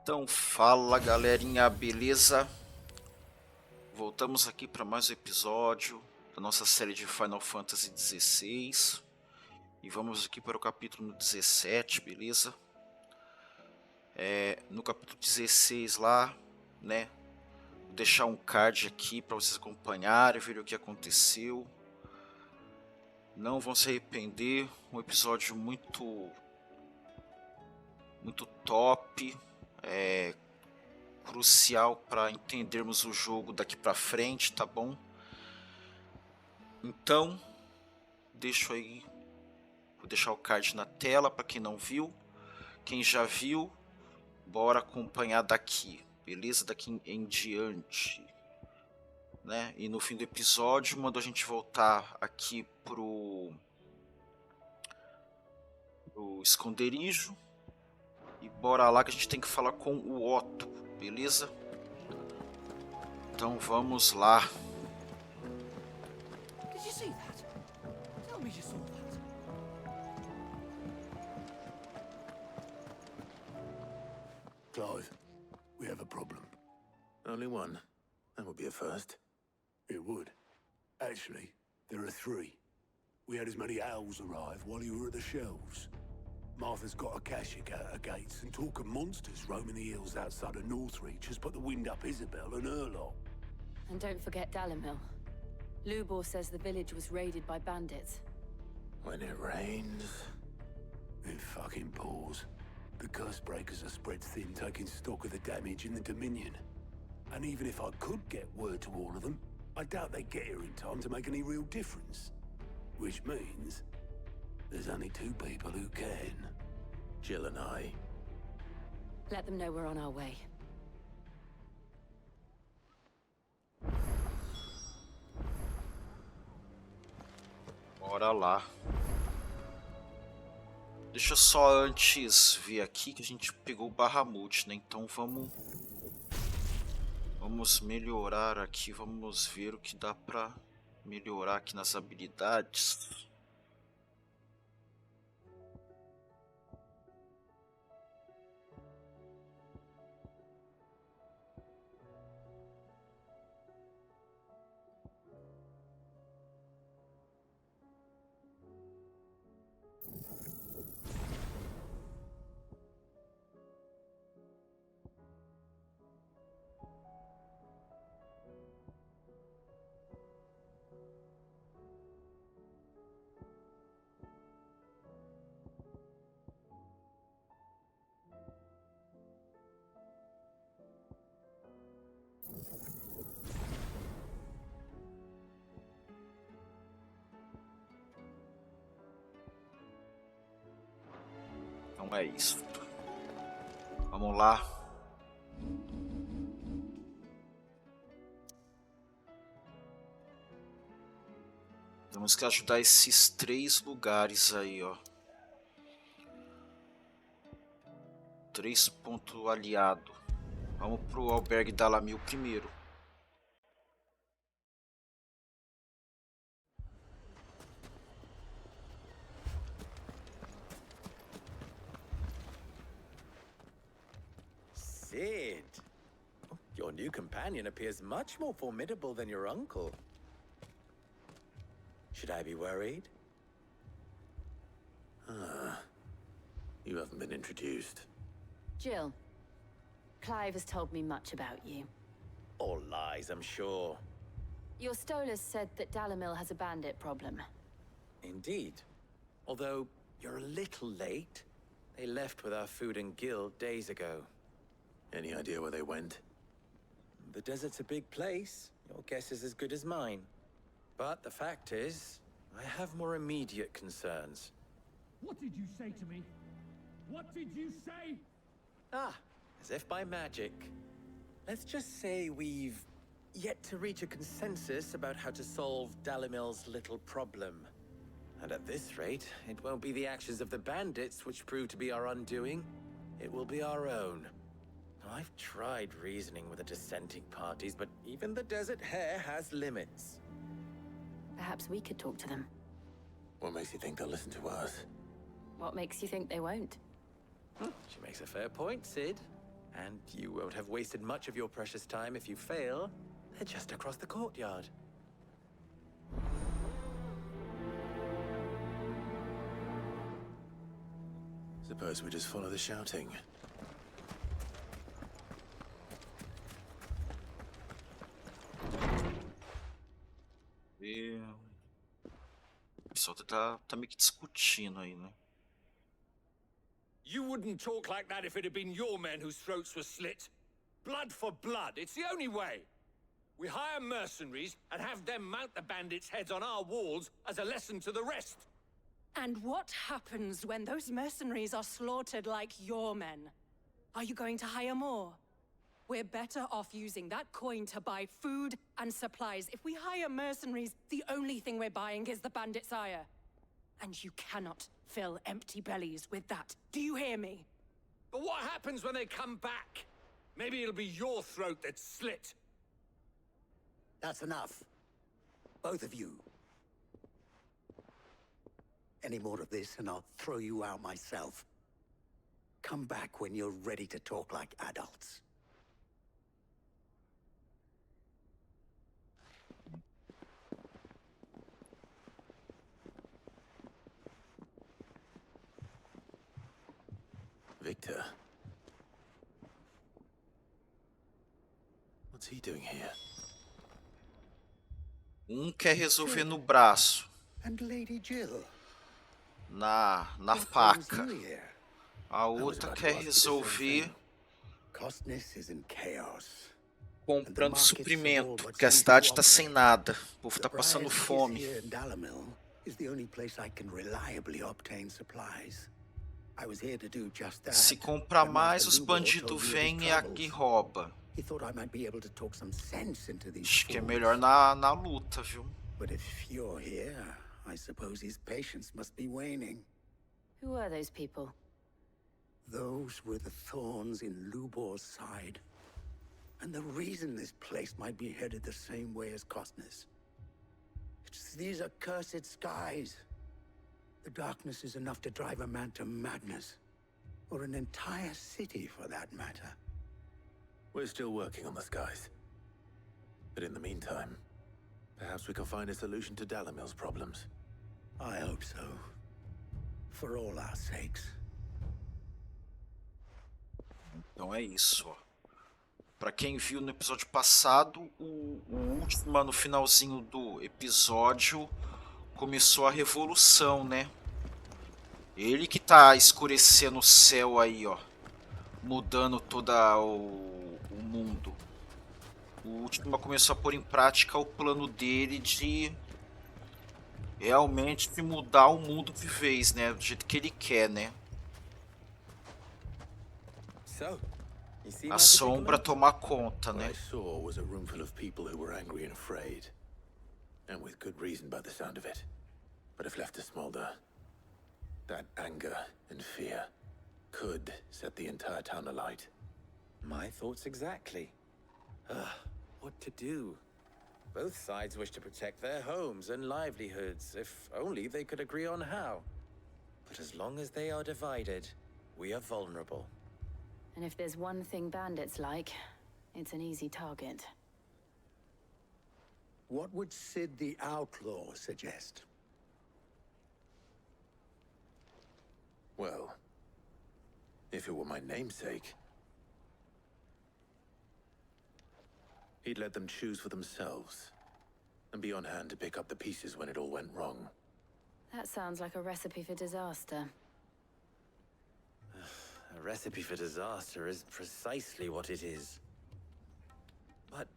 Então fala galerinha, beleza? Voltamos aqui para mais um episódio da nossa série de Final Fantasy XVI e vamos aqui para o capítulo 17, beleza? No capítulo 16 lá, né? Vou deixar um card aqui para vocês acompanharem, ver o que aconteceu. Não vão se arrepender, um episódio muito top. Crucial para entendermos o jogo daqui para frente, tá bom? Então, vou deixar o card na tela para quem não viu. Quem já viu, bora acompanhar daqui, beleza? Daqui em diante, né? E no fim do episódio, mandou a gente voltar aqui pro esconderijo e bora lá que a gente tem que falar com o Otto, beleza? Então vamos lá. Did you see that? Tell me you saw that. Clive, we have a problem. Only one. That would be a first. It would. Actually, there are three. We had as many owls arrive while you were at the shelves. Martha's got a Akashic out her gates, and talk of monsters roaming the hills outside of Northreach has put the wind up Isabel and her lot. And don't forget Dalimil. Lubor says the village was raided by bandits. When it rains. It fucking pours. The curse breakers are spread thin, taking stock of the damage in the Dominion. And even if I could get word to all of them, I doubt they'd get here in time to make any real difference. Which means there's only two people who can. Jill and I. Let them know we're on our way. Bora lá. Deixa eu só antes ver aqui que a gente pegou o Bahamut, né? Então vamos melhorar aqui, vamos ver o que dá pra melhorar aqui nas habilidades. Então é isso. Vamos lá. Temos que ajudar esses três lugares aí, ó. 3 pontos aliado. Vamos pro albergue da Lamil primeiro. Sid! Your new companion appears much more formidable than your uncle. Should I be worried? You haven't been introduced. Jill, Clive has told me much about you. All lies, I'm sure. Your Stolas said that Dalimil has a bandit problem. Indeed. Although, you're a little late. They left with our food and guild days ago. Any idea where they went? The desert's a big place. Your guess is as good as mine. But the fact is, I have more immediate concerns. What did you say to me? What did you say? Ah, as if by magic. Let's just say we've yet to reach a consensus about how to solve Dalimil's little problem. And at this rate, it won't be the actions of the bandits which prove to be our undoing. It will be our own. I've tried reasoning with the dissenting parties, but even the Desert Hare has limits. Perhaps we could talk to them. What makes you think they'll listen to us? What makes you think they won't? She makes a fair point, Sid. And you won't have wasted much of your precious time if you fail. They're just across the courtyard. Suppose we just follow the shouting. E... O pessoal tá meio que discutindo aí, né? You wouldn't talk like that if it had been your men whose throats were slit. Blood for blood, it's the only way. We hire mercenaries and have them mount the bandits' heads on our walls as a lesson to the rest. And what happens when those mercenaries are slaughtered like your men? Are you going to hire more? We're better off using that coin to buy food and supplies. If we hire mercenaries, the only thing we're buying is the bandit's ire. And you cannot fill empty bellies with that. Do you hear me? But what happens when they come back? Maybe it'll be your throat that's slit. That's enough. Both of you. Any more of this and I'll throw you out myself. Come back when you're ready to talk like adults. Victor? What's he doing here? Quer resolver no braço, And Lady Jill. na What faca. brings you here? A outra quer resolver Costness is in chaos. comprando suprimento, porque a cidade está sem nada. O povo está passando fome. Is the only place I can reliably obtain supplies. I was here to do just that. Se comprar mais, os bandidos vêm e roubam. He thought I might be able to talk some sense into these Acho que é fools. melhor na luta, viu? But if you're here, I suppose his patience must be waning. Who are those people? Those were the thorns in Lubor's side. And the reason this place might be headed the same way as Costness. It's these accursed skies. The darkness is enough to drive a man to madness. Or an entire city, for that matter. We're still working on the skies. But in the meantime, perhaps we can find a solution to Dalimil's problems. I hope so. For all our sakes. Então é isso, ó. Pra quem viu no episódio passado, o Última, no finalzinho do episódio, começou a revolução, né? Ele que tá escurecendo o céu aí, ó. Mudando todo o mundo. O Última começou a pôr em prática o plano dele de realmente mudar o mundo de vez, né? Do jeito que ele quer, né? So, you see A my sombra predicament? tomar conta, What I né? saw was a room full of people who were angry and afraid. And with good reason by the sound of it. But if left to smolder, that anger and fear could set the entire town alight. My thoughts exactly. What to do? Both sides wish to protect their homes and livelihoods, if only they could agree on how. But as long as they are divided, we are vulnerable. And if there's one thing bandits like, it's an easy target. What would Sid the Outlaw suggest? Well, if it were my namesake, he'd let them choose for themselves, and be on hand to pick up the pieces when it all went wrong. That sounds like a recipe for disaster. A recipe for disaster is precisely what it is. But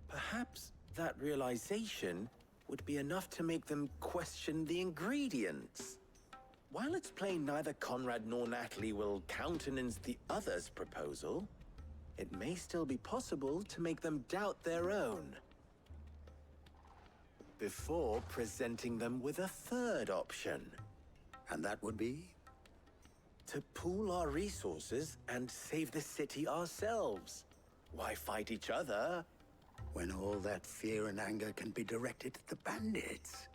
perhaps that realization would be enough to make them question the ingredients. While it's plain neither Conrad nor Natalie will countenance the other's proposal, it may still be possible to make them doubt their own. Before presenting them with a third option. And that would be? To pool our resources and save the city ourselves. Why fight each other? When all that fear and anger can be directed at the bandits.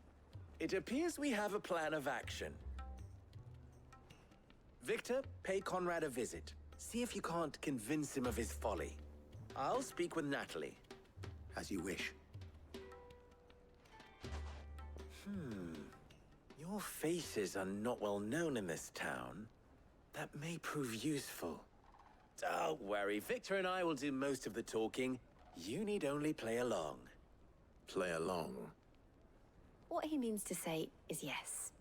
It appears we have a plan of action. Victor, pay Conrad a visit. See if you can't convince him of his folly. I'll speak with Natalie. As you wish. Your faces are not well known in this town. That may prove useful. Don't worry, Victor and I will do most of the talking. You need only play along. Play along. What he means to say is yes.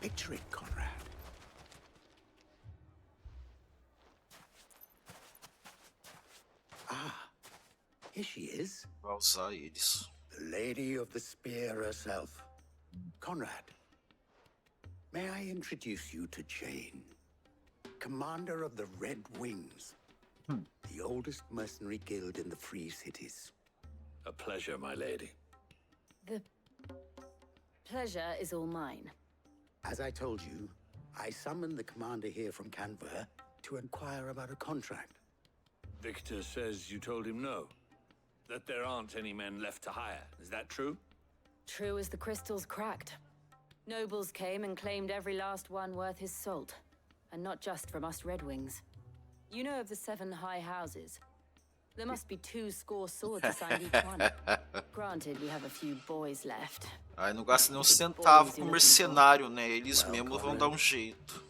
Picture it, Conrad. Ah, here she is. Vai usar eles. The Lady of the Spear herself. Conrad, may I introduce you to Jane, commander of the Red Wings, the oldest mercenary guild in the Free Cities. A pleasure, my lady. The pleasure is all mine. As I told you, I summoned the commander here from Canberra to inquire about a contract. Victor says you told him no. That there aren't any men left to hire. Is that true? True as the crystals cracked. Nobles came and claimed every last one worth his salt. And not just from us Red Wings. You know of the 7 high houses. There must be 2 score swords assigned each one. Granted, we have a few boys left. Aí não gasta nem um centavo com mercenário, né? Eles mesmos vão dar um jeito.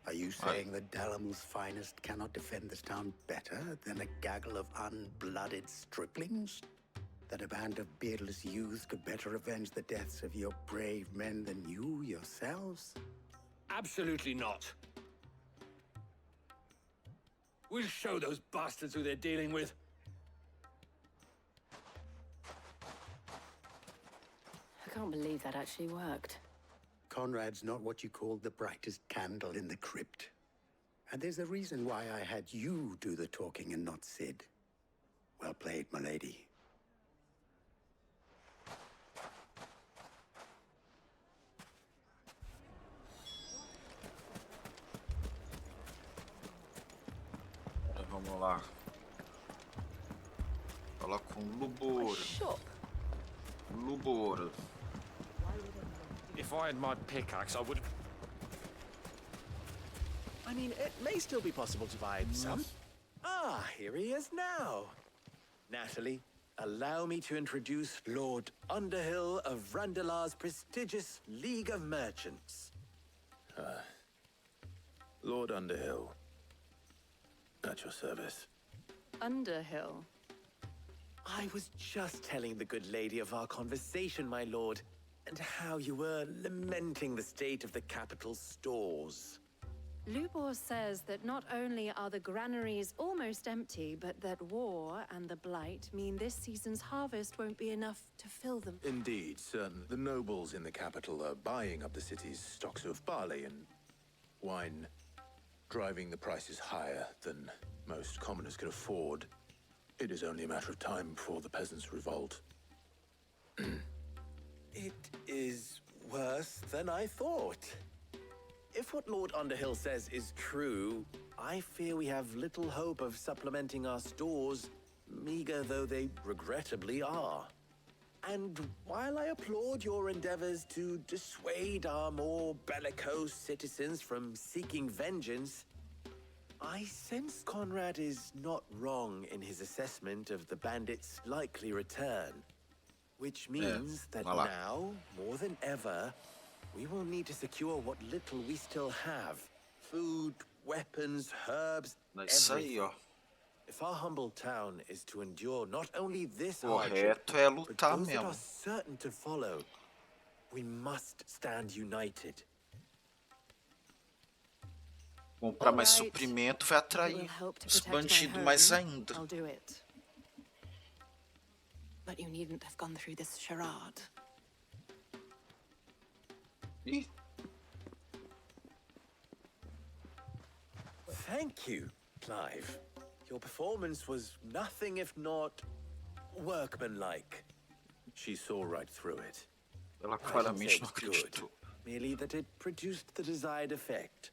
Are you saying that Dalamul's finest cannot defend this town better than a gaggle of unblooded striplings? That a band of beardless youths could better avenge the deaths of your brave men than you yourselves? Absolutely not. We'll show those bastards who they're dealing with. I can't believe that actually worked. Conrad's not what you call the brightest candle in the crypt. And there's a reason why I had you do the talking and not Sid. Well played, my lady. Vamos lá. Falar com Lubor. Lubor. If I had my pickaxe, I would... I mean, it may still be possible to buy some. Ah, here he is now. Natalie, allow me to introduce Lord Underhill of Randalar's prestigious League of Merchants. Lord Underhill. At your service. Underhill. I was just telling the good lady of our conversation, my lord, and how you were lamenting the state of the capital's stores. Lubor says that not only are the granaries almost empty, but that war and the blight mean this season's harvest won't be enough to fill them. Indeed, certain. The nobles in the capital are buying up the city's stocks of barley and wine, driving the prices higher than most commoners can afford. It is only a matter of time before the peasants revolt. It is worse than I thought. If what Lord Underhill says is true, I fear we have little hope of supplementing our stores, meager though they regrettably are. And while I applaud your endeavors to dissuade our more bellicose citizens from seeking vengeance, I sense Conrad is not wrong in his assessment of the bandits' likely return. Which means that now, more than ever, we will need to secure what little we still have. Food, weapons, herbs, everything. If our humble town is to endure not only this hardship, Correto é but lutar those that mesmo. are certain to follow, we must stand united. Comprar mais suprimento vai atrair os bandidos mais ainda. I'll do it. But you needn't have gone through this charade. Ih, Thank you, Clive. Your performance was nothing if not workmanlike. She saw right through it. ela I claramente shouldn't não say it was acreditou. good, merely that it produced the desired effect.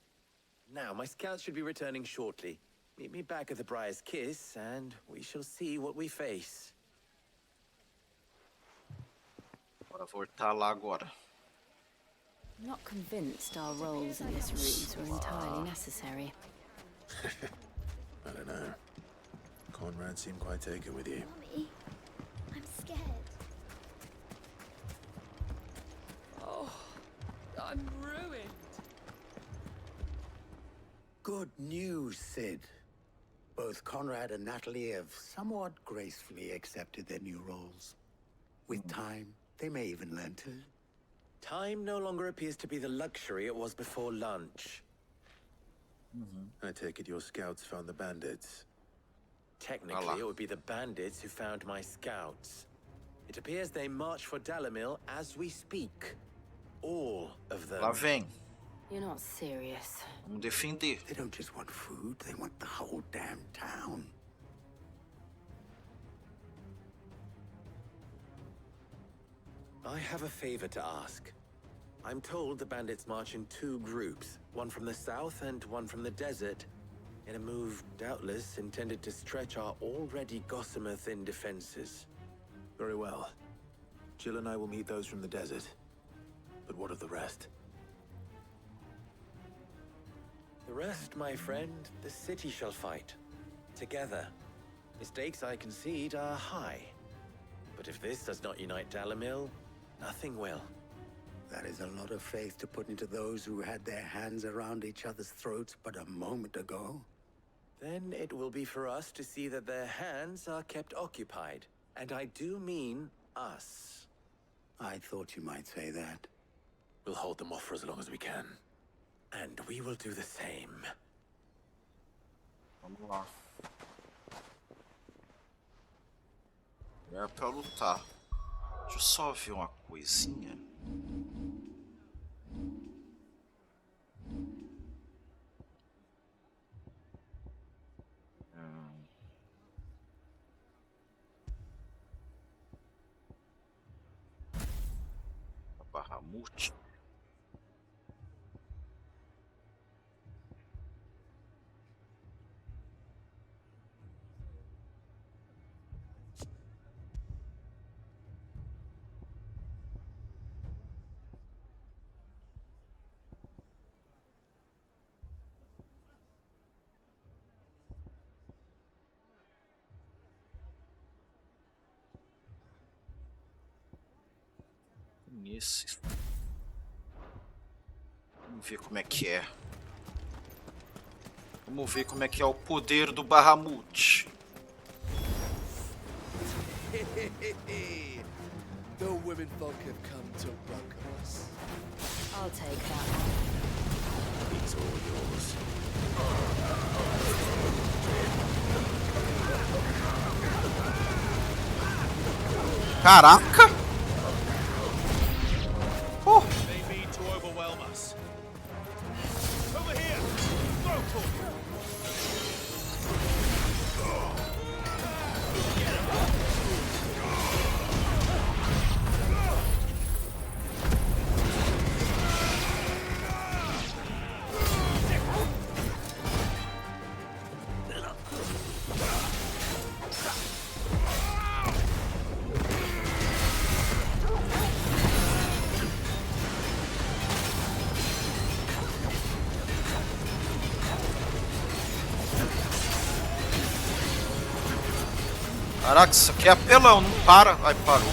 Now, my scouts should be returning shortly. Meet me back at the Briar's Kiss, and we shall see what we face. Bora voltar lá agora. I'm not convinced our roles in this ruse were entirely necessary. I don't know. Conrad seemed quite taken with you. Mommy, I'm scared. Oh, I'm ruined. Good news, Sid. Both Conrad and Natalie have somewhat gracefully accepted their new roles. With time, they may even learn to. Time no longer appears to be the luxury it was before lunch. I take it your scouts found the bandits. Technically, it would be the bandits who found my scouts. It appears they march for Dalimil as we speak. All of them. Lá vem. You're not serious. Vamos defender. They don't just want food, they want the whole damn town. I have a favor to ask. I'm told the bandits march in two groups, one from the south and one from the desert, in a move doubtless intended to stretch our already gossamer-thin defenses. Very well. Jill and I will meet those from the desert. But what of the rest? The rest, my friend, the city shall fight. Together. The stakes, I concede, are high. But if this does not unite Dalimil, nothing will. That is a lot of faith to put into those who had their hands around each other's throats but a moment ago. Then it will be for us to see that their hands are kept occupied. And I do mean us. I thought you might say that. We'll hold them off for as long as we can. And we will do the same. Vamos lá. É pra lutar. Deixa eu só ver uma coisinha. A barra multi. Esse. Vamos ver como é que é. Vamos ver como é que é o poder do Bahamut. The women folk have come to welcome us. I'll take that. It's all yours. Caraca! They mean to overwhelm us. Over here! Throw for me! Caraca, isso aqui é apelão, não para. Ai, parou.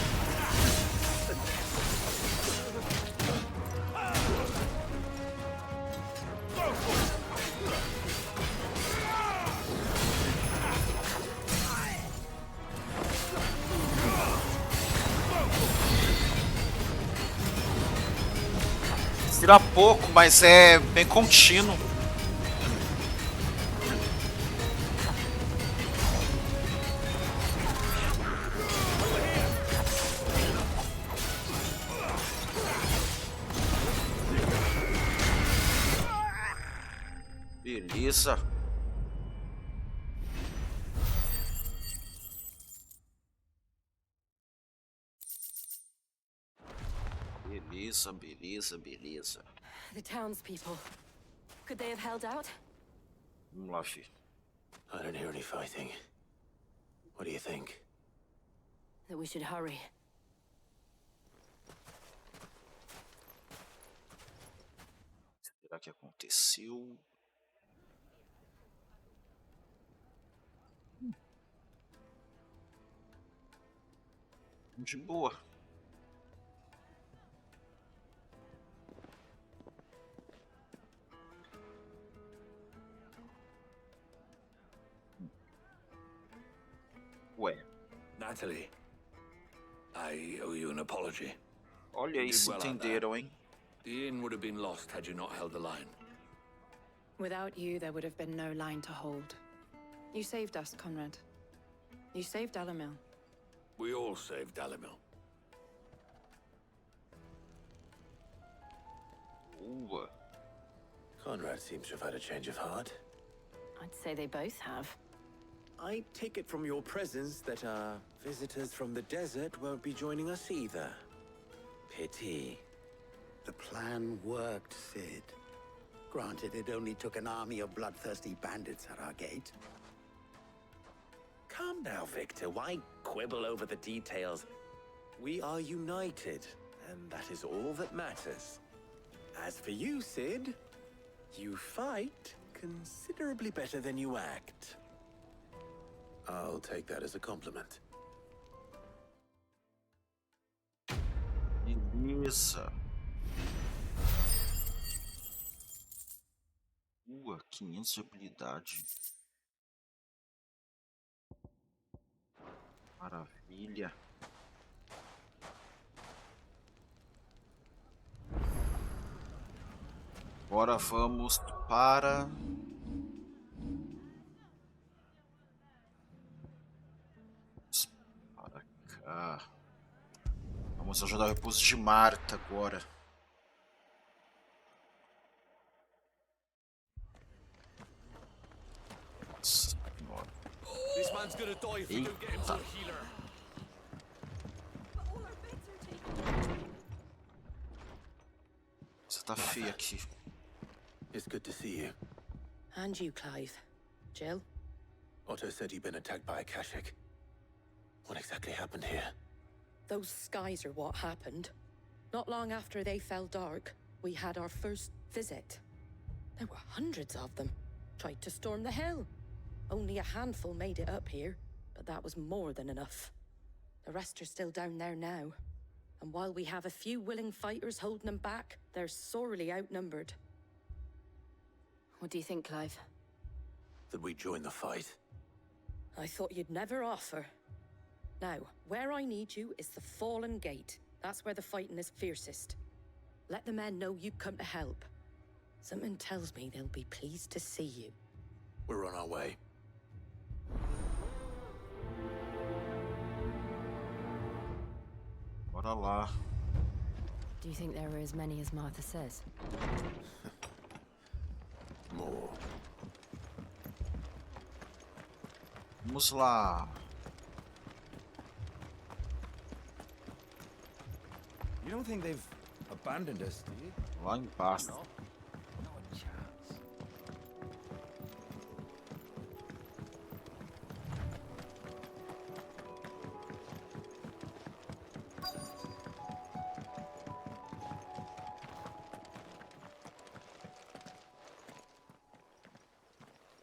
Tira pouco, mas é bem contínuo. Beleza. Beleza, beleza, beleza. The townspeople. Could they have held out? Vamos lá, filho. actually fighting. What do you think? That we should hurry. Será que aconteceu? De boa. Ué. Natalie, I owe you an apology. Olha aí, se entenderam, hein? The inn would have been lost had you not held the line. Without you, there would have been no line to hold. You saved us, Conrad. You saved Dalimil. We all saved Dalimil. Ooh. Conrad seems to have had a change of heart. I'd say they both have. I take it from your presence that our visitors from the desert won't be joining us either. Pity. The plan worked, Sid. Granted, it only took an army of bloodthirsty bandits at our gate. Calm now, Victor. Why quibble over the details? We are united, and that is all that matters. As for you, Sid, you fight considerably better than you act. I'll take that as a compliment. Beleza. 500 de habilidade. Maravilha. Agora vamos para... Para cá. Vamos ajudar o repouso de Marta agora. Nossa senhora. This man's gonna die if we don't get him to a healer. Você tá feio aqui. It's good to see you. And you, Clive. Jill? Otto said you'd been attacked by a Kashik. What exactly happened here? Those skies are what happened. Not long after they fell dark, we had our first visit. There were hundreds of them. Tried to storm the hill. Only a handful made it up here, but that was more than enough. The rest are still down there now. And while we have a few willing fighters holding them back, they're sorely outnumbered. What do you think, Clive? That we join the fight? I thought you'd never offer. Now, where I need you is the Fallen Gate. That's where the fighting is fiercest. Let the men know you've come to help. Something tells me they'll be pleased to see you. We're on our way. Bora lá. Do you think there are as many as Martha says? More. Vamos lá. You don't think they've abandoned us, do you? Lá embaixo. Not a chance.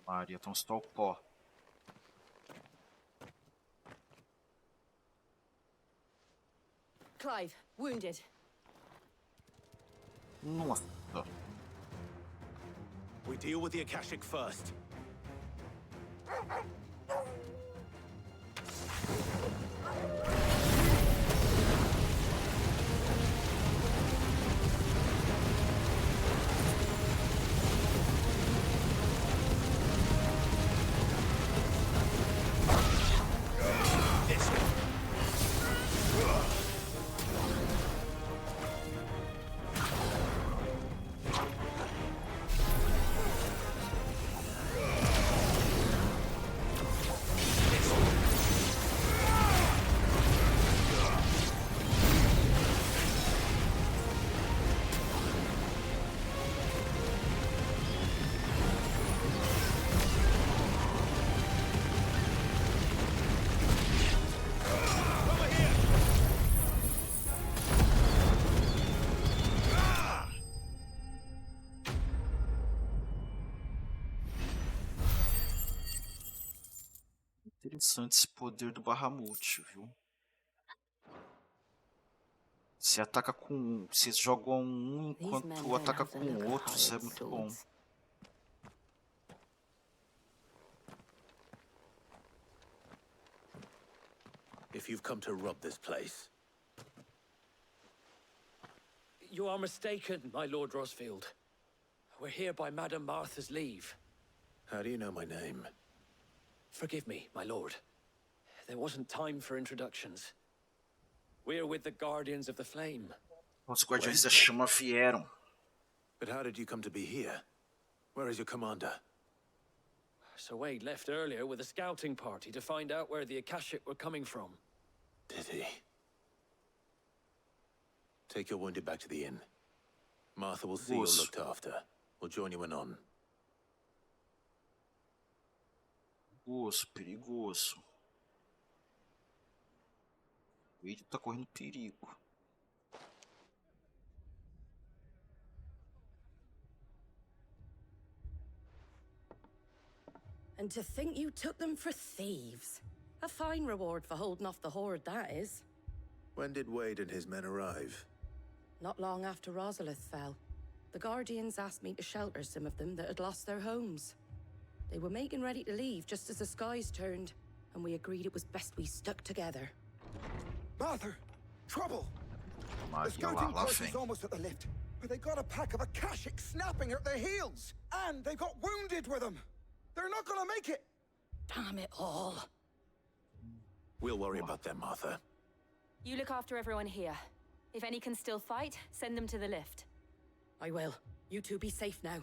Maria, então está o pó. Clive, wounded. Nossa. We deal with the Akashic first. Interessante esse poder do Bahamut, viu? Você ataca com um, você joga um enquanto ataca com o outro, isso é muito bom. If you've come to rob this place. You are mistaken, my Lord Rosfield. We're here by Madame Martha's leave. How do you know my name? Forgive me, my lord. There wasn't time for introductions. We're with the Guardians of the Flame. Os Guardiões da Chama vieram. But how did you come to be here? Where is your commander? Sir Wade left earlier with a scouting party to find out where the Akashic were coming from. Did he? Take your wounded back to the inn. Martha will see you're looked after. We'll join you anon. Perigoso, perigoso. O vídeo tá correndo perigo. And to think you took them for thieves. A fine reward for holding off the horde, that is. When did Wade and his men arrive? Not long after Rosalith fell. The Guardians asked me to shelter some of them that had lost their homes. They were making ready to leave just as the skies turned, and we agreed it was best we stuck together. Martha! Trouble! The scouting party's almost at the lift, but they got a pack of Akashic snapping at their heels! And they got wounded with them! They're not gonna make it! Damn it all. We'll worry about them, Martha. You look after everyone here. If any can still fight, send them to the lift. I will. You two be safe now.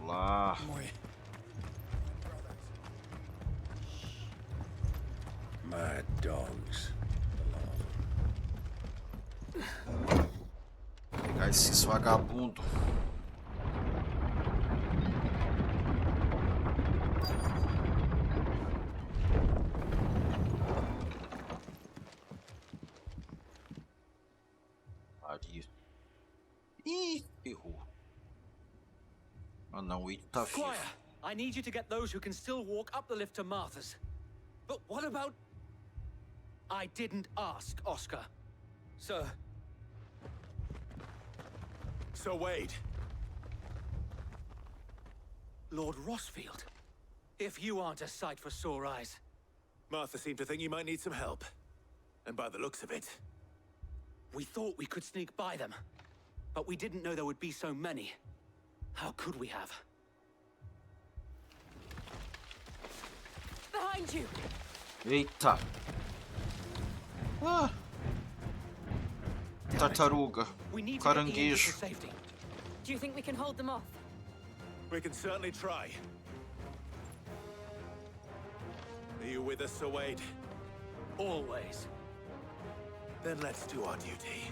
Lá. Mad dogs. Pegar esses vagabundos. Ali. Ih, errou. Ah não, o Ito tá vivo. Squire, I need you to get those who can still walk up the lift to Martha's. But what about... I didn't ask, Oscar. Sir. Sir Wade. Lord Rosfield. If you aren't a sight for sore eyes. Martha seemed to think you might need some help. And by the looks of it... We thought we could sneak by them. But we didn't know there would be so many. How could we have? Behind you! Eita. Ah. Tartaruga. Caranguejo. Do you think we can hold them off? We can certainly try. Are you with us, Sir Wade? Always. Then let's do our duty.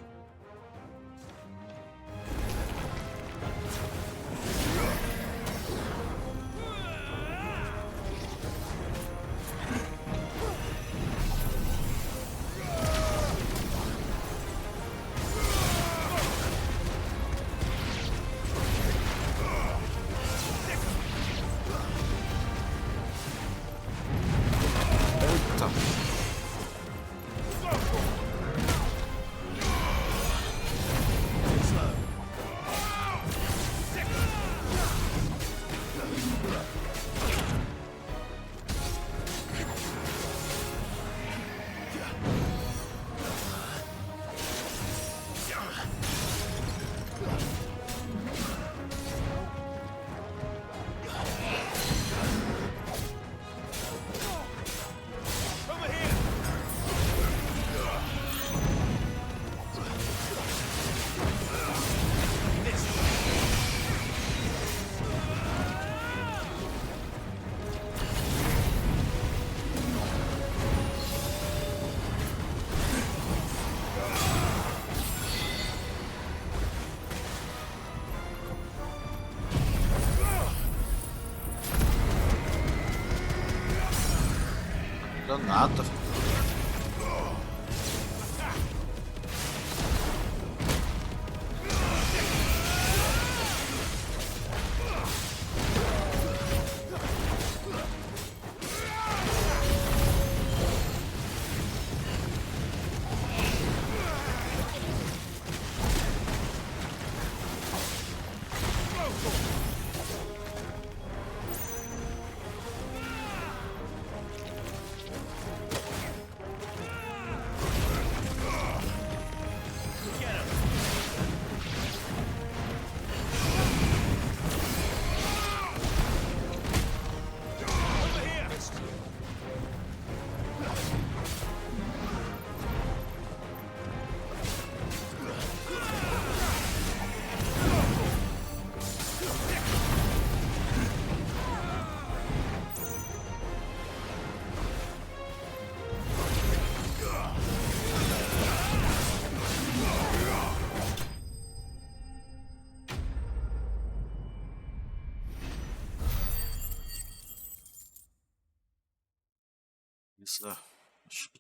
Nada. Beleza. Acho que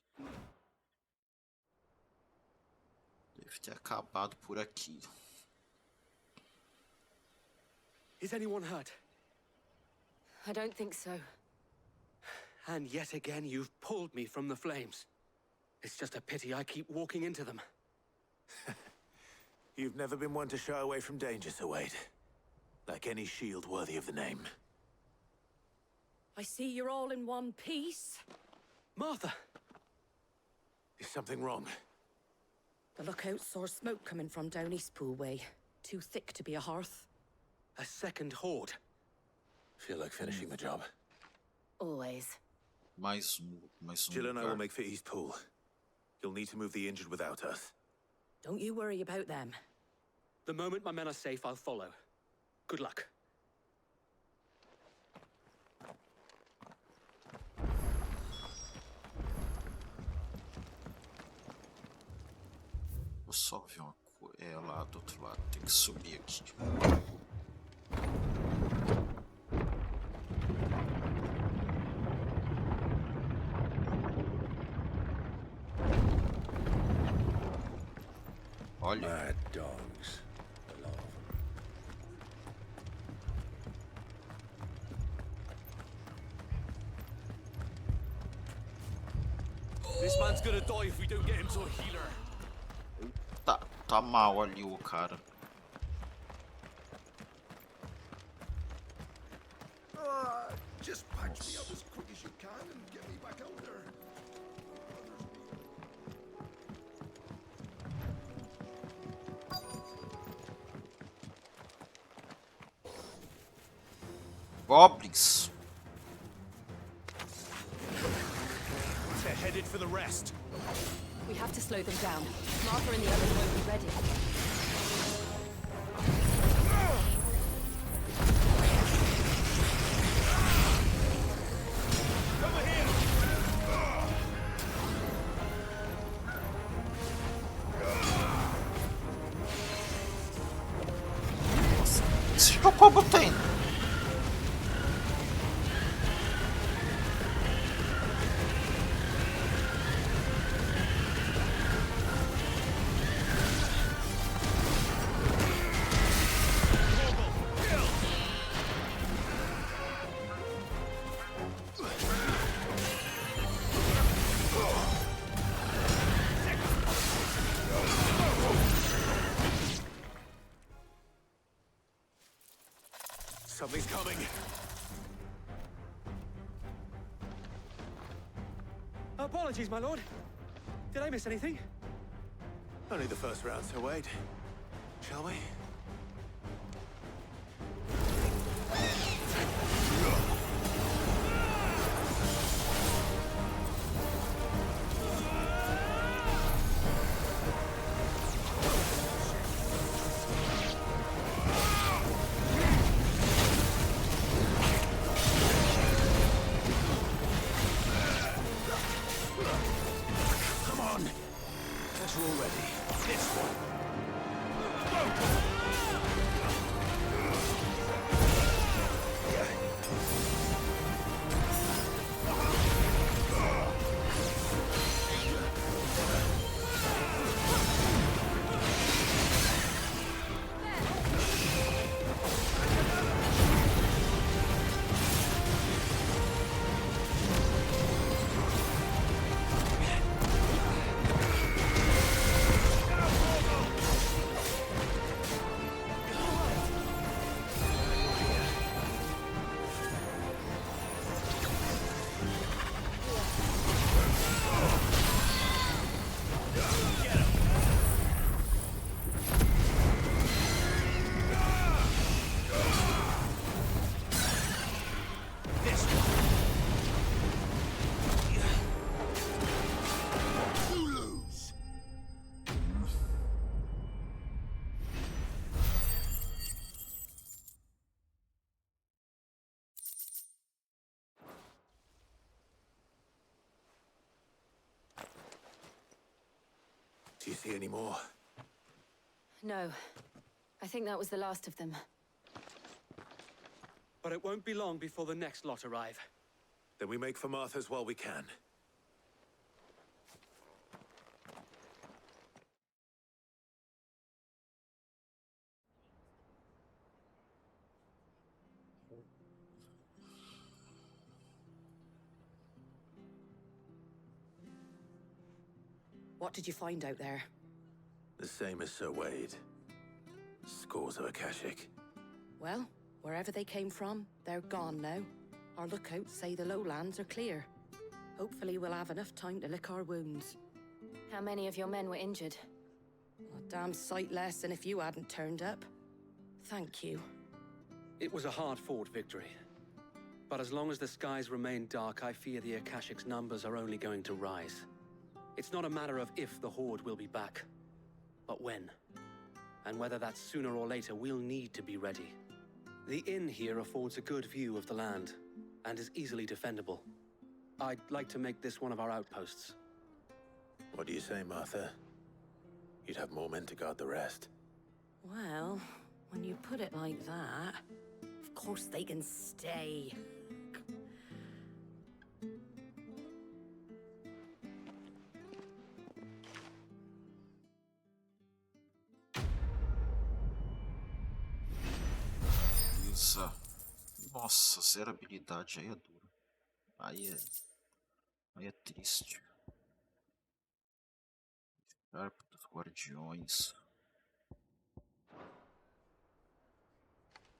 deve ter acabado por aqui. Is anyone hurt? I don't think so. And yet again, you've pulled me from the flames. It's just a pity I keep walking into them. You've never been one to shy away from danger, Sir Wade. Like any shield worthy of the name. I see you're all in one piece. Martha! Is something wrong? The lookout saw smoke coming from down Eastpool way. Too thick to be a hearth. A second horde. Feel like finishing the job. Always. Mais Jill and I lugar. will make for Eastpool. You'll need to move the injured without us. Don't you worry about them. The moment my men are safe, I'll follow. Good luck. Vou só ver uma coisa. É lá do outro lado. Tem que subir aqui. Olha. Mad dogs. This man's gonna die if we don't get him to a healer. Tá mal ali o cara. Just patch me up as quick as you can and get me back out there. Goblins. They're headed for the rest. We have to slow them down. Martha and the others won't be ready. Over here! Esse Jacobo tem. Something's coming. Apologies, my lord. Did I miss anything? Only the first round, Sir Wade. Shall we? Come on. Guess we're all ready. This one. Do you see any more? No. I think that was the last of them. But it won't be long before the next lot arrive. Then we make for Martha's while we can. What did you find out there? The same as Sir Wade. Scores of Akashic. Well, wherever they came from, they're gone now. Our lookouts say the lowlands are clear. Hopefully we'll have enough time to lick our wounds. How many of your men were injured? A damn sight less than if you hadn't turned up. Thank you. It was a hard-fought victory. But as long as the skies remain dark, I fear the Akashic's numbers are only going to rise. It's not a matter of if the Horde will be back, but when. And whether that's sooner or later, we'll need to be ready. The inn here affords a good view of the land, and is easily defendable. I'd like to make this one of our outposts. What do you say, Martha? You'd have more men to guard the rest. Well, when you put it like that, of course they can stay. Beleza. Nossa, zero habilidade aí é duro. Aí é triste. Carpa dos Guardiões.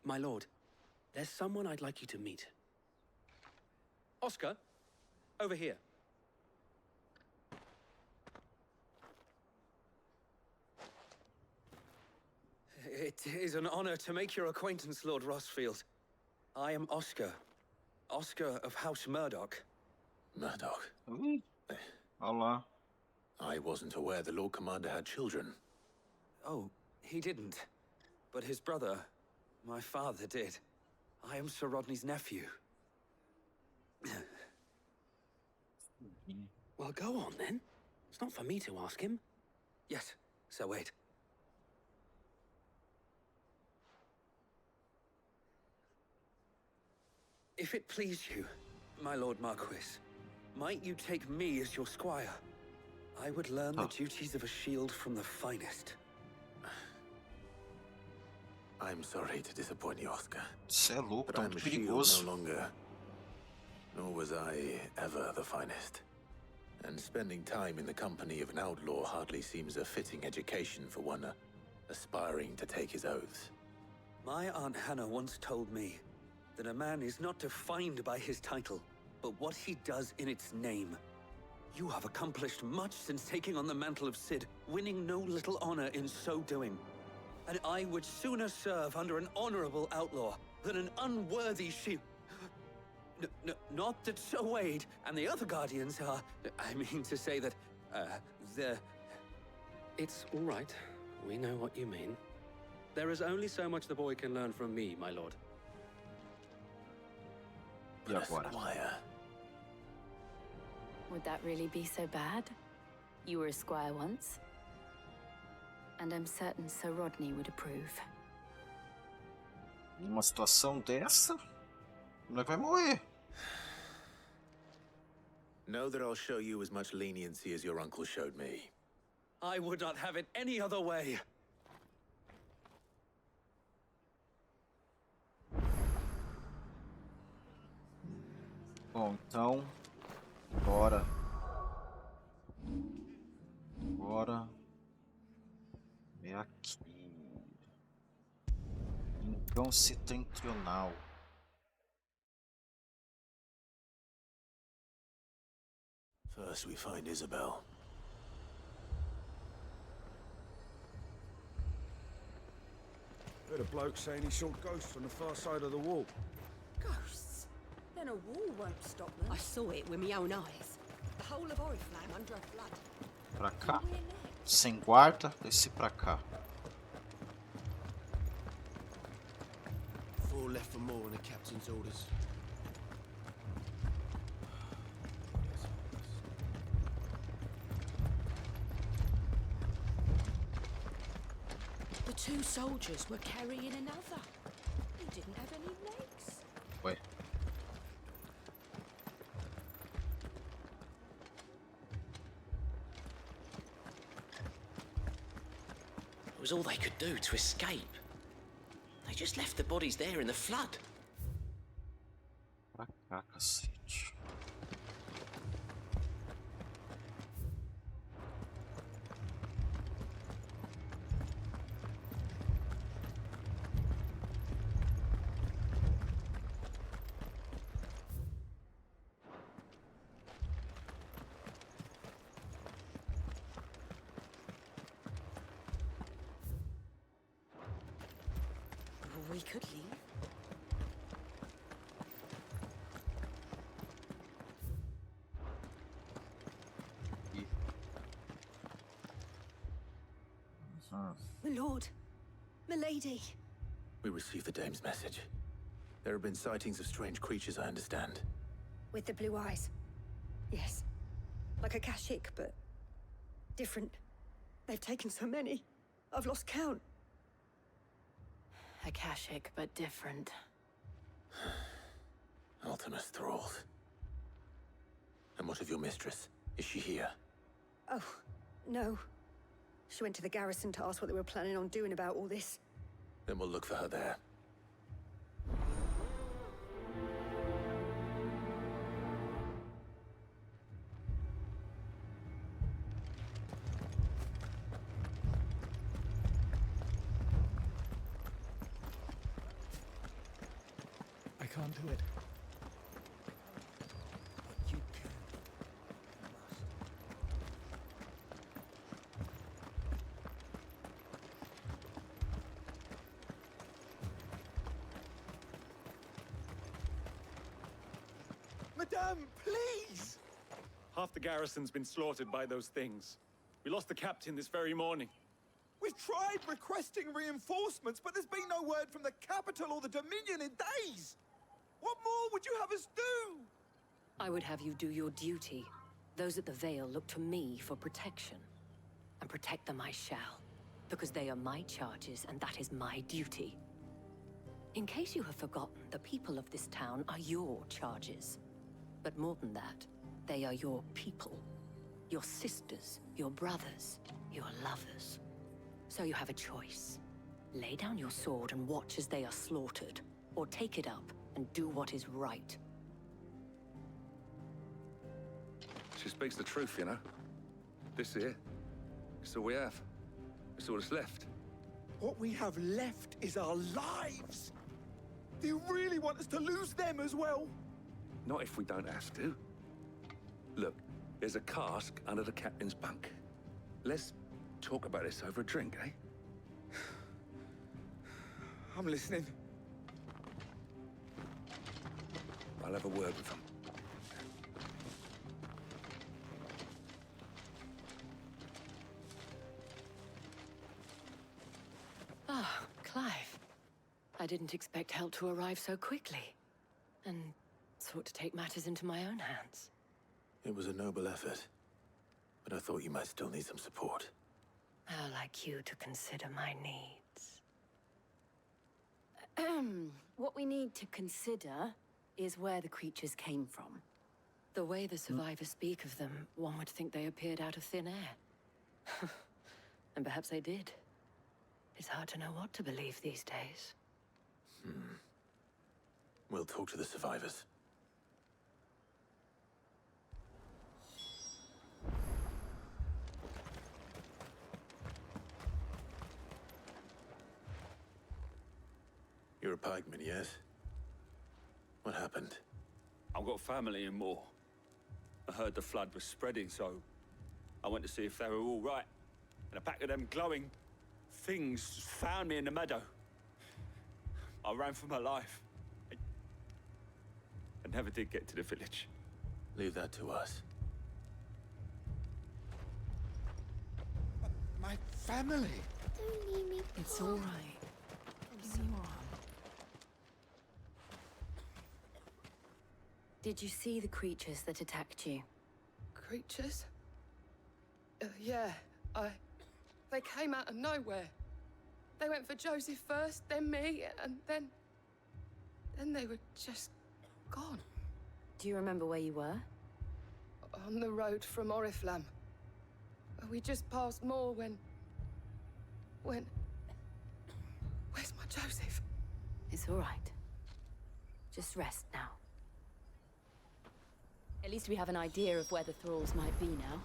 My lord, there's someone I'd like you to meet. Oscar, over here. It is an honor to make your acquaintance, Lord Rossfield. I am Oscar. Oscar of House Murdoch. Murdoch? Olá. I wasn't aware the Lord Commander had children. Oh, he didn't. But his brother, my father, did. I am Sir Rodney's nephew. Well, go on, then. It's not for me to ask him. Yes, Sir Wade. If it please you, my Lord Marquis, might you take me as your squire? I would learn the duties of a shield from the finest. I'm sorry to disappoint you, Oscar. Cê é louco, but tá I'm muito a shield perigoso. no longer. Nor was I ever the finest. And spending time in the company of an outlaw hardly seems a fitting education for one aspiring to take his oaths. My Aunt Hannah once told me that a man is not defined by his title, but what he does in its name. You have accomplished much since taking on the mantle of Cid, winning no little honor in so doing. And I would sooner serve under an honorable outlaw than an unworthy shield. Not that Sir Wade and the other Guardians are... I mean to say that, they're... It's all right. We know what you mean. There is only so much the boy can learn from me, my lord. But a squire. Would that really be so bad? You were a squire once. And I'm certain Sir Rodney would approve. Numa situação dessa, não vai morrer. Know that I'll show you as much leniency as your uncle showed me. I would not have it any other way. Bom, então, bora. Agora é aqui. Então setentrional. First we find Isabel. Heard a bloke saying he saw ghosts on the far side of the wall. Ghosts? Then a wall won't stop them. I saw it with my own eyes. The whole of Oriflamme under a flood. Pra cá. Sem guarda, descer pra cá. 4 left for more on the captain's orders. The 2 soldiers were carrying another. He didn't have any legs. Ué. It was all they could do to escape. They just left the bodies there in the flood. Pra cá, cacete. We could leave. My lord. Milady. We received the dame's message. There have been sightings of strange creatures, I understand. With the blue eyes. Yes. Like a Kashik, but different. They've taken so many. I've lost count. Akashic, but different. Ultima's thralls. And what of your mistress? Is she here? Oh, no. She went to the garrison to ask what they were planning on doing about all this. Then we'll look for her there. I can't do it. But you can. Madame, please! Half the garrison's been slaughtered by those things. We lost the captain this very morning. We've tried requesting reinforcements, but there's been no word from the capital or the Dominion in days! What more would you have us do? I would have you do your duty. Those at the Vale look to me for protection. And protect them I shall. Because they are my charges, and that is my duty. In case you have forgotten, the people of this town are your charges. But more than that, they are your people. Your sisters, your brothers, your lovers. So you have a choice. Lay down your sword and watch as they are slaughtered, or take it up and do what is right. She speaks the truth, you know. This here, it's all we have. It's all that's left. What we have left is our lives! Do you really want us to lose them as well? Not if we don't have to. Look, there's a cask under the captain's bunk. Let's talk about this over a drink, eh? I'm listening. I'll have a word with them. Ah, Clive. I didn't expect help to arrive so quickly. And sought to take matters into my own hands. It was a noble effort, but I thought you might still need some support. How like you to consider my needs. What we need to consider is where the creatures came from. The way the survivors speak of them, one would think they appeared out of thin air. And perhaps they did. It's hard to know what to believe these days. We'll talk to the survivors. You're a pikeman, yes? What happened? I've got family in Moor. I heard the flood was spreading, so I went to see if they were all right. And a pack of them glowing things found me in the meadow. I ran for my life. I never did get to the village. Leave that to us. My family! Don't leave me. It's all right. It's all right. Did you see the creatures that attacked you? Creatures? Yeah, they came out of nowhere. They went for Joseph first, then me, and then they were just gone. Do you remember where you were? On the road from Oriflamme. We just passed Moor when... Where's my Joseph? It's all right. Just rest now. At least we have an idea of where the thralls might be now.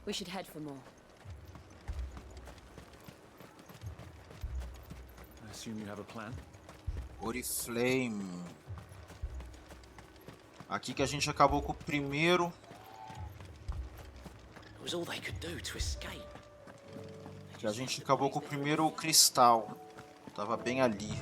We should head for more. I assume you have a plan? Oriflame. Aqui que a gente acabou com o primeiro. It was all they could do to escape. Que a gente acabou com o primeiro cristal. Tava bem ali.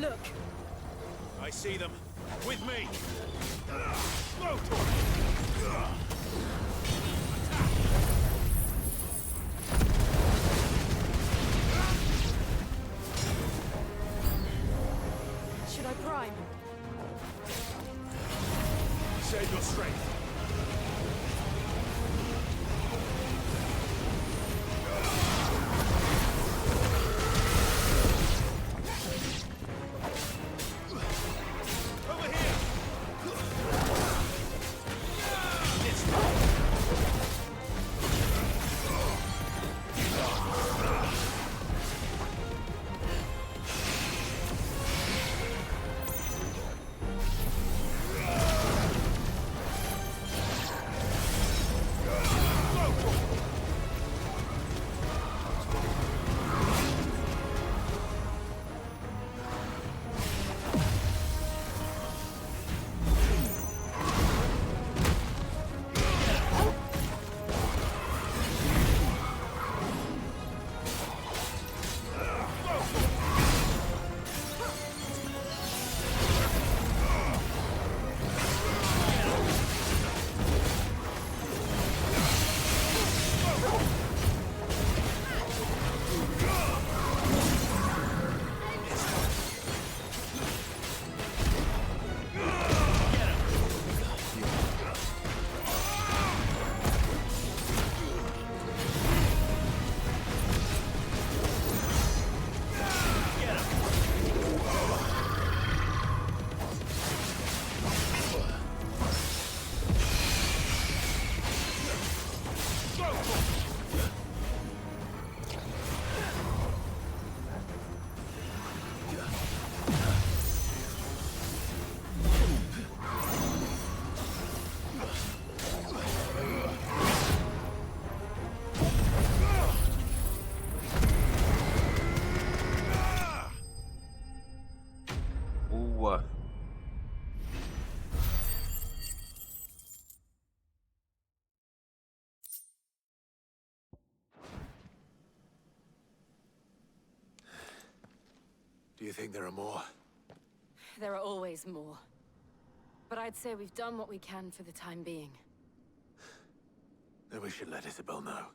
Look. I see them. With me. Should I prime? Save your strength. Do you think there are more? There are always more. But I'd say we've done what we can for the time being. Then we should let Isabel know.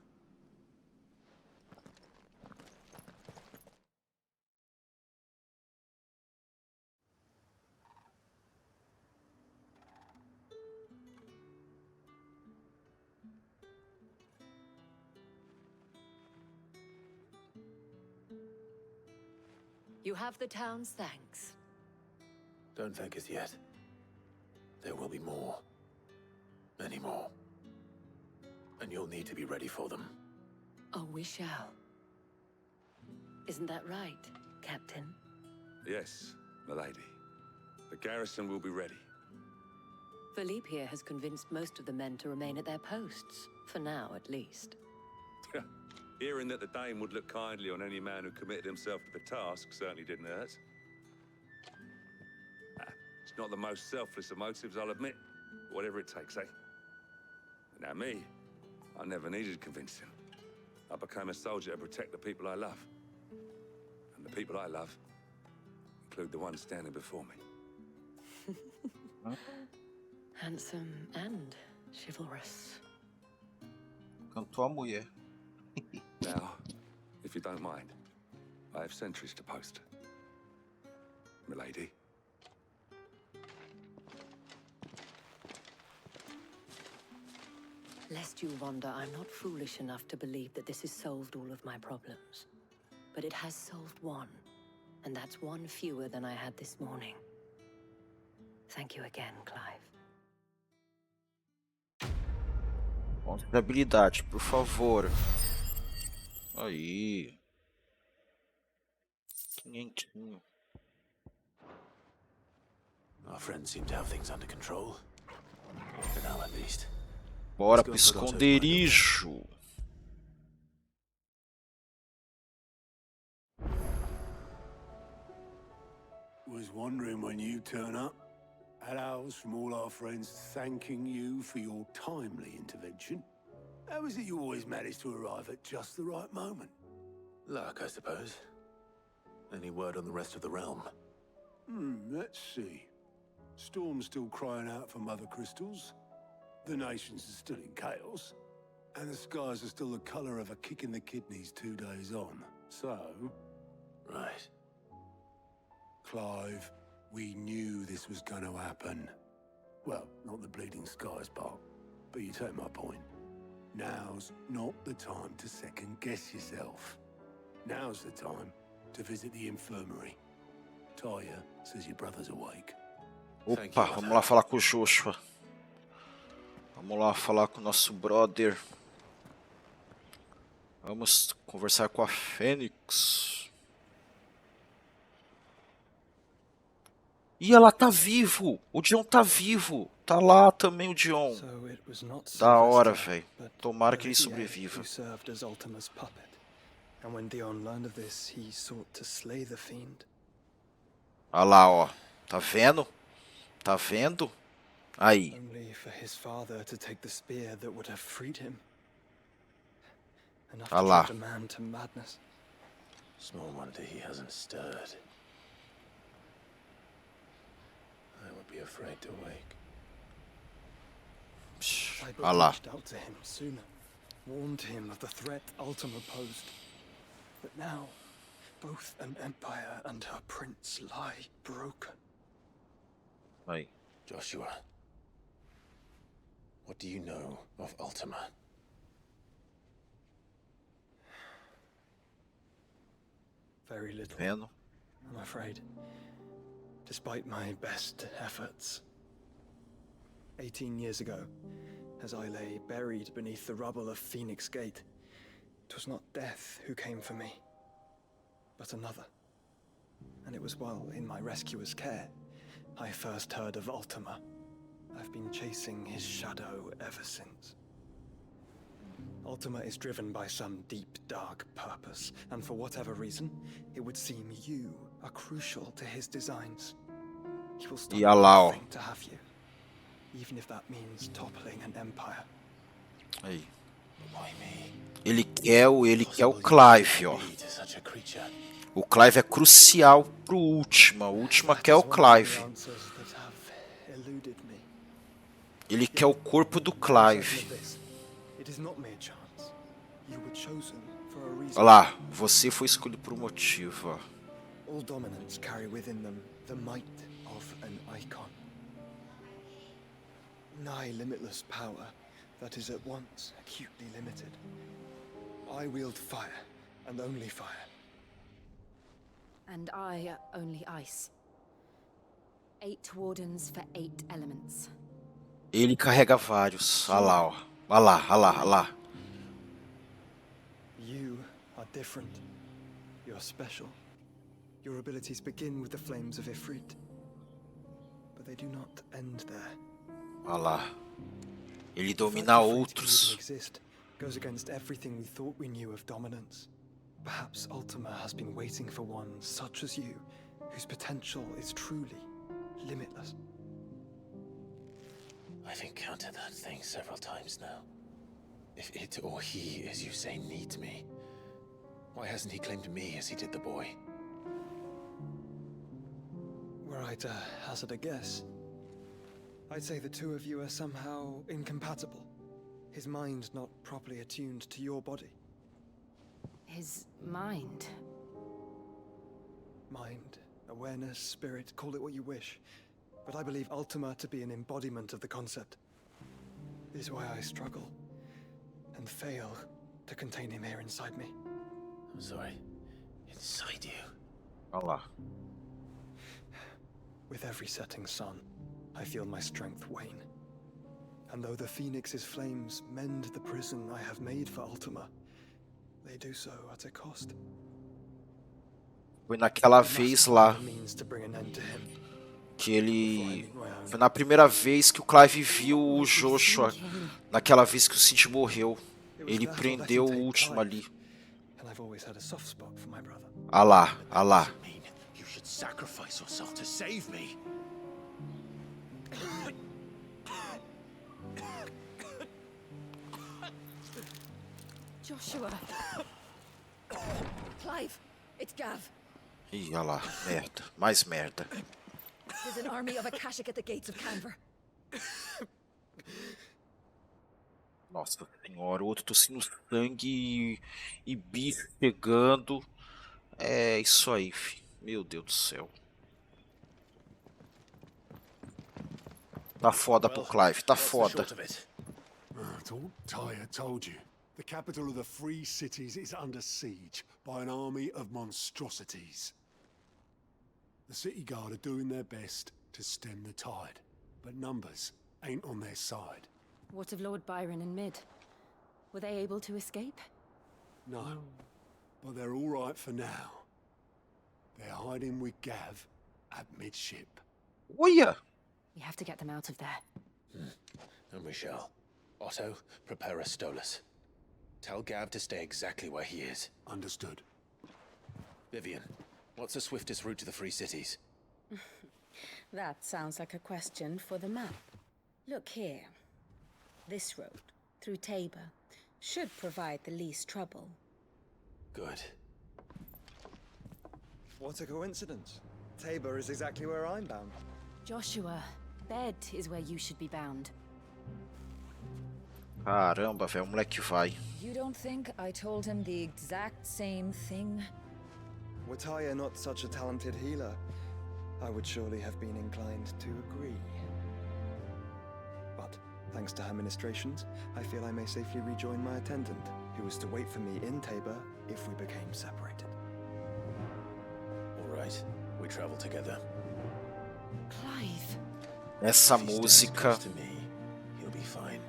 You have the town's thanks. Don't thank us yet. There will be more. Many more. And you'll need to be ready for them. Oh, we shall. Isn't that right, Captain? Yes, milady. The garrison will be ready. Philippe here has convinced most of the men to remain at their posts. For now, at least. Hearing that the Dame would look kindly on any man who committed himself to the task certainly didn't hurt. It's not the most selfless of motives, I'll admit. Whatever it takes, eh? Now me, I never needed convincing. I became a soldier to protect the people I love. And the people I love include the ones standing before me. Handsome and chivalrous. Cantou a mulher. Now, if you don't mind, I have sentries to post. Milady. Lest you wonder, I'm not foolish enough to believe that this has solved all of my problems. But it has solved one, and that's one fewer than I had this morning. Thank you again, Clive. Ponto de habilidade, por favor. Aí. 500. Our friends seem to have things under control. For now, at least. Bora pro esconderijo. Was wondering when you turn up. Had owls from all our friends thanking you for your timely intervention. How is it you always manage to arrive at just the right moment? Luck, I suppose. Any word on the rest of the realm? Let's see. Storm's still crying out for mother crystals. The nations are still in chaos. And the skies are still the colour of a kick in the kidneys 2 days on. So... Right. Clive, we knew this was going to happen. Well, not the bleeding skies part, but you take my point. Now's not the time to second-guess yourself. Now's the time to visit the infirmary. Taya says your brother's awake. Opa, vamos lá falar com o Joshua. Vamos lá falar com o nosso brother. Vamos conversar com a Fênix. E ela tá vivo! O Dion tá vivo! Tá lá também o Dion. Da hora, velho. Tomara que ele sobreviva. Olha lá, ó. Tá vendo? Tá vendo? Aí. Olha lá. Small wonder he hasn't stirred. I would be afraid to wake. I reached out to him sooner, warned him of the threat Ultima posed. But now, both an empire and her prince lie broken. Aí. Joshua, what do you know of Ultima? Very little, Vendo? I'm afraid. Despite my best efforts. 18 years ago, as I lay buried beneath the rubble of Phoenix Gate, it was not death who came for me, but another. And it was while in my rescuer's care, I first heard of Ultima. I've been chasing his shadow ever since. Ultima is driven by some deep, dark purpose, and for whatever reason, it would seem you are crucial to his designs. He will stop anything to have you, even if that means toppling an empire. Aí. Ele quer o Clive, ó. O Clive é crucial pro Última. O Última quer o Clive. Ele quer o corpo do Clive. Olha lá, você foi escolhido por um motivo, ó. All dominants carry within them the might of an icon. Nigh limitless power that is at once acutely limited. I wield fire, and only fire. And I only ice. 8 wardens for 8 elements. Ele carrega vários. Olha lá, ó. Olha lá, olha lá, olha lá. You are different. You're special. Your abilities begin with the flames of Ifrit. But they do not end there. Olha lá. Ele domina outros. Goes against everything we thought we knew of dominance. Perhaps Ultima has been waiting for one such as you, whose potential is truly limitless. I've encountered that thing several times now. If it or he, as you say, needs me, why hasn't he claimed me as he did the boy? Were I to hazard a guess, I'd say the two of you are somehow incompatible. His mind not properly attuned to your body. His mind? Mind, awareness, spirit, call it what you wish. But I believe Ultima to be an embodiment of the concept. This is why I struggle and fail to contain him here inside me. I'm sorry. Inside you? Olha lá. With every setting sun, I feel my strength wane. And though the Phoenix's flames mend the prison I have made for Ultima, they do so at a cost. Foi naquela vez lá que ele... Foi na primeira vez que o Clive viu o Joshua. Naquela vez que o Cid morreu. Ele prendeu o Último ali. Ah lá, ah lá. You should sacrifice yourself to save me. Joshua. Clive, it's Gav. Ih, olha lá, merda, mais merda. There's an army of Akashic at the gates of Canver. Nossa senhora, o outro tossindo sangue e bicho chegando. É isso aí, fi. Meu Deus do céu. Tá foda pro Clive, tá foda. Tyre told you. The capital of the Free Cities is under siege by an army of monstrosities. The city guard are doing their best to stem the tide, but numbers ain't on their side. What of Lord Byron and Mid? Were they able to escape? No, but they're all right for now. They're hiding with Gav at midship. Oh yeah. We have to get them out of there. And we shall. Otto, prepare a Stolas. Tell Gav to stay exactly where he is. Understood. Vivian, what's the swiftest route to the Free Cities? That sounds like a question for the map. Look here. This road, through Tabor, should provide the least trouble. Good. What a coincidence. Tabor is exactly where I'm bound. Joshua, Bed is where you should be bound. Caramba, velho, o moleque vai. You don't think I told him the exact same thing? Were Tyre not such a talented healer, I would surely have been inclined to agree. But, thanks to her ministrations, I feel I may safely rejoin my attendant, who was to wait for me in Tabor if we became separated. All right, we travel together. Clive. Essa música. He'll be fine.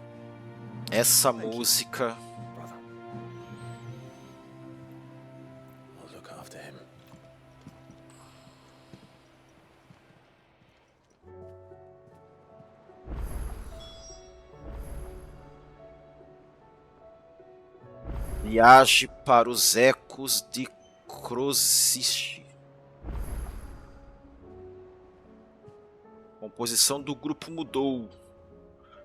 Essa música. I'll look after him. Viaje para os ecos de Croziste. Composição do grupo mudou.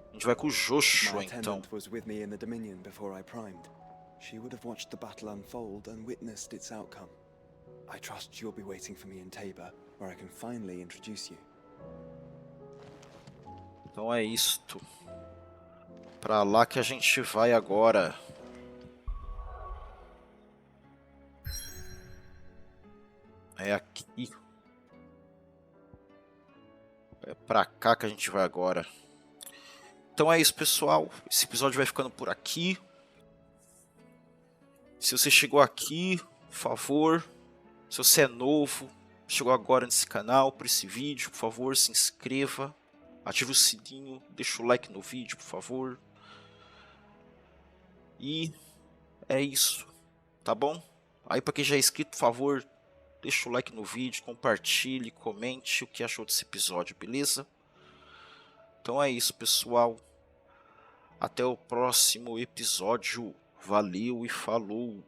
A gente vai com o Joshua, então. Was with me in the Dominion before I primed. She would have watched the battle unfold and witnessed its outcome. I trust you'll be waiting for me in Tabor, where I can finally introduce you. Então é isto. Pra lá que a gente vai agora. É aqui. É pra cá que a gente vai agora. Então é isso, pessoal. Esse episódio vai ficando por aqui. Se você chegou aqui, por favor, se você é novo, chegou agora nesse canal, por esse vídeo, por favor, se inscreva, ative o sininho, deixa o like no vídeo, por favor. E é isso, tá bom? Aí para quem já é inscrito, por favor, deixa o like no vídeo, compartilhe, comente o que achou desse episódio, beleza? Então é isso, pessoal. Até o próximo episódio. Valeu e falou!